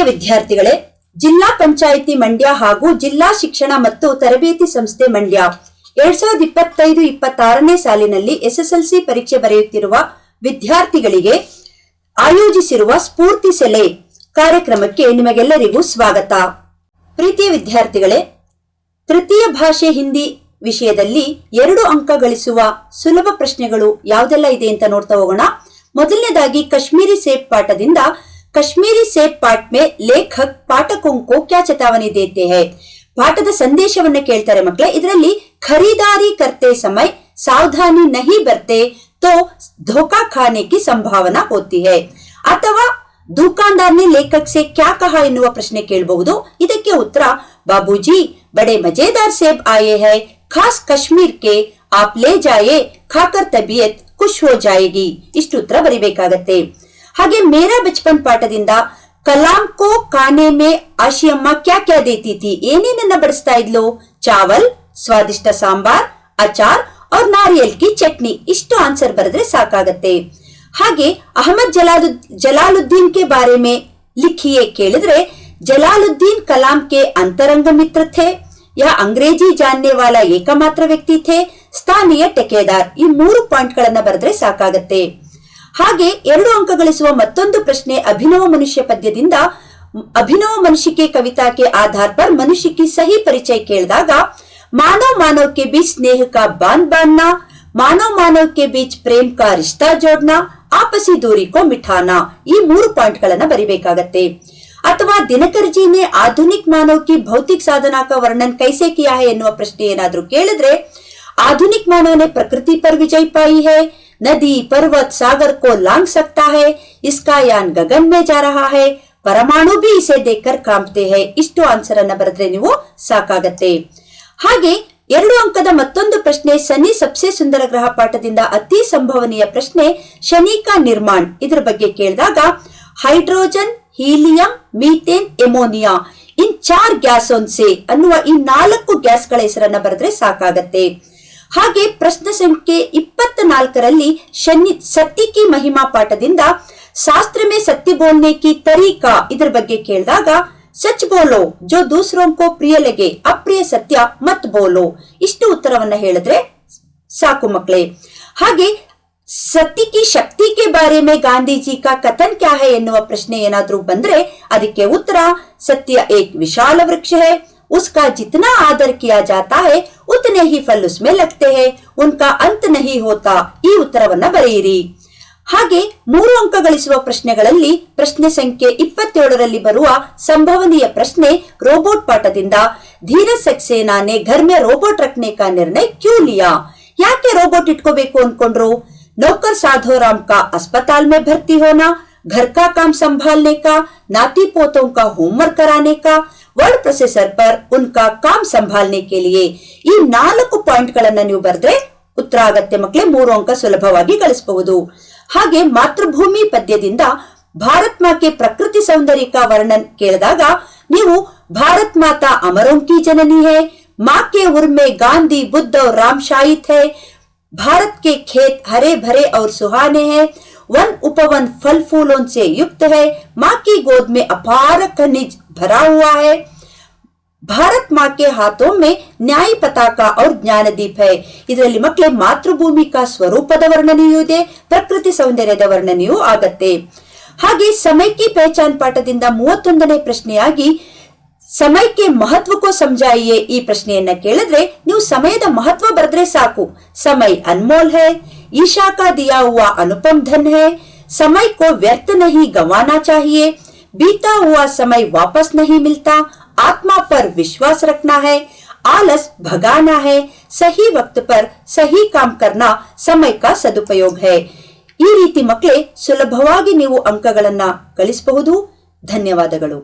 ಪ್ರೀತಿಯ ವಿದ್ಯಾರ್ಥಿಗಳೇ, ಜಿಲ್ಲಾ ಪಂಚಾಯಿತಿ ಮಂಡ್ಯ ಹಾಗೂ ಜಿಲ್ಲಾ ಶಿಕ್ಷಣ ಮತ್ತು ತರಬೇತಿ ಸಂಸ್ಥೆ ಮಂಡ್ಯ 2025-26ನೇ ಸಾಲಿನಲ್ಲಿ ಎಸ್ಎಸ್ಎಲ್ಸಿ ಪರೀಕ್ಷೆ ಬರೆಯುತ್ತಿರುವ ವಿದ್ಯಾರ್ಥಿಗಳಿಗೆ ಆಯೋಜಿಸಿರುವ ಸ್ಫೂರ್ತಿ ಸೆಲೆ ಕಾರ್ಯಕ್ರಮಕ್ಕೆ ನಿಮಗೆಲ್ಲರಿಗೂ ಸ್ವಾಗತ. ಪ್ರೀತಿಯ ವಿದ್ಯಾರ್ಥಿಗಳೇ, ತೃತೀಯ ಭಾಷೆ ಹಿಂದಿ ವಿಷಯದಲ್ಲಿ 2 ಅಂಕ ಗಳಿಸುವ ಸುಲಭ ಪ್ರಶ್ನೆಗಳು ಯಾವುದೆಲ್ಲ ಇದೆ ಅಂತ ನೋಡ್ತಾ ಹೋಗೋಣ. ಮೊದಲನೇದಾಗಿ कश्मीरी सेब पाठದಿಂದ कश्मीरी सेब पाठ में लेखक पाठकों को क्या चेतावनी देते हैं. ಪಾಠದ ಸಂದೇಶವನ್ನ ಕೇಳ್ತಾರೆ ಮಕ್ಕಳೇ. ಇದರಲ್ಲಿ खरीदारी करते समय सावधानी नहीं बरते तो धोखा खाने की संभावना होती है. ಅಥವಾ दुकानदार ने लेखक से क्या कहा ಎನ್ನುವ ಪ್ರಶ್ನೆ ಕೇಳಬಹುದು. ಇದಕ್ಕೆ ಉತ್ತರ बाबूजी बड़े मजेदार सेब आए हैं, खास कश्मीर के, आप ले जाए, खाकर तबीयत खुश हो जाएगी. ಇಷ್ಟು ಉತ್ತರ ಬರಿಬೇಕಾಗತ್ತೆ. ಹಾಗೆ ಮೇರಾ ಬಚಪನ್ ಪಾಠದಿಂದ ಕಲಾಂ ಕೋ ಖಾನೆ ಮೇ ಆಶಿಯಮ್ಮ ಕ್ಯಾ ಕ್ಯಾ ದೇತಿ ಥಿ. ಏನೇನನ್ನ ಬಡಿಸ್ತಾ ಇದ್ಲು? ಚಾವಲ್, ಸ್ವಾದಿಷ್ಟ ಸಾಂಬಾರ್, ಅಚಾರ್ और नारियल की चटनी. ಇಷ್ಟು ಆನ್ಸರ್ ಬರೆದ್ರೆ ಸಾಕಾಗತ್ತೆ. ಹಾಗೆ ಅಹಮದ್ जलालुद्दीन के बारे में लिखिए ಕೇಳಿದ್ರೆ जलालुद्दीन कलाम के अंतरंग मित्र थे या अंग्रेजी जानने वाला एकमात्र व्यक्ति थे, ಸ್ಥಾನೀಯ ಟೆಕೇದಾರ್. ಈ 3 ಪಾಯಿಂಟ್ ಗಳನ್ನ ಬರೆದ್ರೆ ಸಾಕಾಗತ್ತೆ. ಹಾಗೆ 2 ಅಂಕ ಗಳಿಸುವ ಮತ್ತೊಂದು ಪ್ರಶ್ನೆ अभिनव मनुष्य पद्यದಿಂದ अभिनव मनुष्य के कविता के आधार पर मनुष्य की सही परिचय ಕೇಳಿದಾಗ मानव मानव के बीच स्नेह का बांध बांधना, मानव मानव के बीच प्रेम का रिश्ता जोड़ना, आपसी दूरी को मिटाना. ಈ 3 ಪಾಯಿಂಟ್ ಗಳನ್ನ ಬರಿಬೇಕಾಗತ್ತೆ. ಅಥವಾ ದಿನಕರ್ ಜಿ ने आधुनिक मानव की भौतिक साधना का वर्णन कैसे किया है ಎನ್ನುವ ಪ್ರಶ್ನೆ ಏನಾದ್ರೂ ಕೇಳಿದ್ರೆ आधुनिक मानव ने प्रकृति पर विजय पाई है, नदी पर्वत सागर को लांग सकता है, इसका यान गगन में जा रहा है, परमाणु भी इसे देखकर कांपते हैं. ಇಷ್ಟು ಆನ್ಸರ್ ಅನ್ನ ಬರೆದ್ರೆ ನೀವು ಸಾಕಾಗತ್ತೆ. ಹಾಗೆ 2 ಅಂಕದ ಮತ್ತೊಂದು ಪ್ರಶ್ನೆ ಶನಿ ಸಬ್ಸೆ ಸುಂದರ ಗ್ರಹ ಪಾಠದಿಂದ ಅತಿ ಸಂಭವನೀಯ ಪ್ರಶ್ನೆ ಶನಿ ಕಾ ನಿರ್ಮಾಣ. ಇದರ ಬಗ್ಗೆ ಕೇಳಿದಾಗ ಹೈಡ್ರೋಜನ್, ಹೀಲಿಯಂ, ಮೀಥೇನ್, ಎಮೋನಿಯಾ ಇನ್ 4 ಗ್ಯಾಸೋನ್ ಸೆ ಅನ್ನುವ ಈ 4 ಗ್ಯಾಸ್ಗಳ ಹೆಸರನ್ನ ಬರೆದ್ರೆ ಸಾಕಾಗತ್ತೆ. ಹಾಗೆ ಪ್ರಶ್ನೆ ಸಂಖ್ಯೆ 24ರಲ್ಲಿ ಸತ್ಯ ಕಿ ಮಹಿಮಾ ಪಾಠದಿಂದ ಶಾಸ್ತ್ರ ಮೇ ಸತ್ಯ ಬೋಲ್ನೆ ಕಿ ತರೀಕಾ ಇದರ ಬಗ್ಗೆ ಕೇಳಿದಾಗ ಸಚ್ ಬೋಲೋ ಜೋ ದೂಸರೋಂ ಕೋ ಪ್ರಿಯ ಲಗೆ, ಅಪ್ರಿಯ ಸತ್ಯ ಮತ್ ಬೋಲೋ. ಇಷ್ಟು ಉತ್ತರವನ್ನ ಹೇಳಿದ್ರೆ ಸಾಕು ಮಕ್ಕಳೇ. ಹಾಗೆ ಸತ್ಯ ಕಿ ಶಕ್ತಿ ಕೆ ಬಾರೆ ಮೇ ಗಾಂಧೀಜಿ ಕಾ ಕಥನ್ ಕ್ಯಾ ಹೈ ಎನ್ನುವ ಪ್ರಶ್ನೆ ಏನಾದ್ರೂ ಬಂದ್ರೆ ಅದಕ್ಕೆ ಉತ್ತರ ಸತ್ಯ ಏಕ್ ವಿಶಾಲ ವೃಕ್ಷ ಹೈ, उसका जितना आदर किया जाता है उतने ही फल उसमें लगते हैं, उनका अंत नहीं होता. ಈ ಉತ್ತರವನ್ನ ಬರೆಯಿರಿ. ಹಾಗೆ 3 ಅಂಕ ಗಳಿಸುವ ಪ್ರಶ್ನೆಗಳಲ್ಲಿ ಪ್ರಶ್ನೆ ಸಂಖ್ಯೆ 27ರಲ್ಲಿ ಬರುವ ಸಂಭವನೀಯ ಪ್ರಶ್ನೆ ರೋಬೋಟ್ ಪಾಠದಿಂದ ಧೀರಜ್ ಸಕ್ಸೇನಾ ने घर में रोबोट रखने का निर्णय क्यों लिया. ಯಾಕೆ ರೋಬೋಟ್ ಇಟ್ಕೋಬೇಕು ಅನ್ಕೊಂಡ್ರು? नौकर साधो राम का अस्पताल में भर्ती होना, घर का काम संभालने का, नाती पोतों का होमवर्क कराने का, वर्ड प्रोसेसर पर उनका काम संभालने के लिए. ಈ 4 ಪಾಯಿಂಟ್ ಗಳನ್ನ ನೀವು ಬರೆದ್ರೆ ಉತ್ತರ ಆಗತ್ತೆ ಮಕ್ಕಳೇ. 3 ಅಂಕ ಸುಲಭವಾಗಿ ಗಳಿಸಬಹುದು. ಹಾಗೆ ಮಾತೃಭೂಮಿ ಪದ್ಯದಿಂದ ಭಾರತ್ ಮಾತೆ ಪ್ರಕೃತಿ ಸೌಂದರ್ಯ ಕಾ ವರ್ಣನ್ ಕೇಳಿದಾಗ ನೀವು ಭಾರತ್ ಮಾತಾ ಅಮರೋಂ ಕಿ ಜನನಿ ಹೈ, माँ के उर में गांधी बुद्ध और राम शाहिद है, भारत के खेत हरे भरे और सुहाने हैं, वन उपवन फल फूलों से युक्त है, माँ की गोद में अपार खनिज भरा हुआ है, ಭಾರತ್ ಮಾँ के हाथों में ನ್ಯಾಯ ಪತಾಕ और ಜ್ಞಾನದೀಪ है. ಇದರಲ್ಲಿ ಮಕ್ಕಳೇ ಮಾತೃಭೂಮಿಕಾ ಸ್ವರೂಪದ ವರ್ಣನೆಯೂ ಇದೆ, ಪ್ರಕೃತಿ ಸೌಂದರ್ಯದ ವರ್ಣನೆಯೂ ಆಗತ್ತೆ. ಹಾಗೆ ಸಮಯ ಕಿ ಪಹಚಾನ್ ಪಾಠದಿಂದ 31ನೇ ಪ್ರಶ್ನೆಯಾಗಿ ಸಮಯ ಕೆ ಮಹತ್ವ ಕೋ ಸಮझाइए ಈ ಪ್ರಶ್ನೆಯನ್ನ ಕೇಳಿದ್ರೆ ನೀವು ಸಮಯದ ಮಹತ್ವ ಬರೆದ್ರೆ ಸಾಕು. ಸಮಯ ಅನ್ಮೋಲ್ है, ईशा का दिया हुआ अनुपम धन है, समय को व्यर्थ नहीं गंवाना चाहिए, बीता हुआ समय वापस नहीं मिलता, आत्मा पर विश्वास रखना है, आलस भगाना है, सही वक्त पर सही काम करना समय का सदुपयोग है. ಈ ರೀತಿ ಮಕ್ಕಳೇ ಸುಲಭವಾಗಿ ನೀವು ಅಂಕಗಳನ್ನ ಗಳಿಸಬಹುದು. ಧನ್ಯವಾದಗಳು.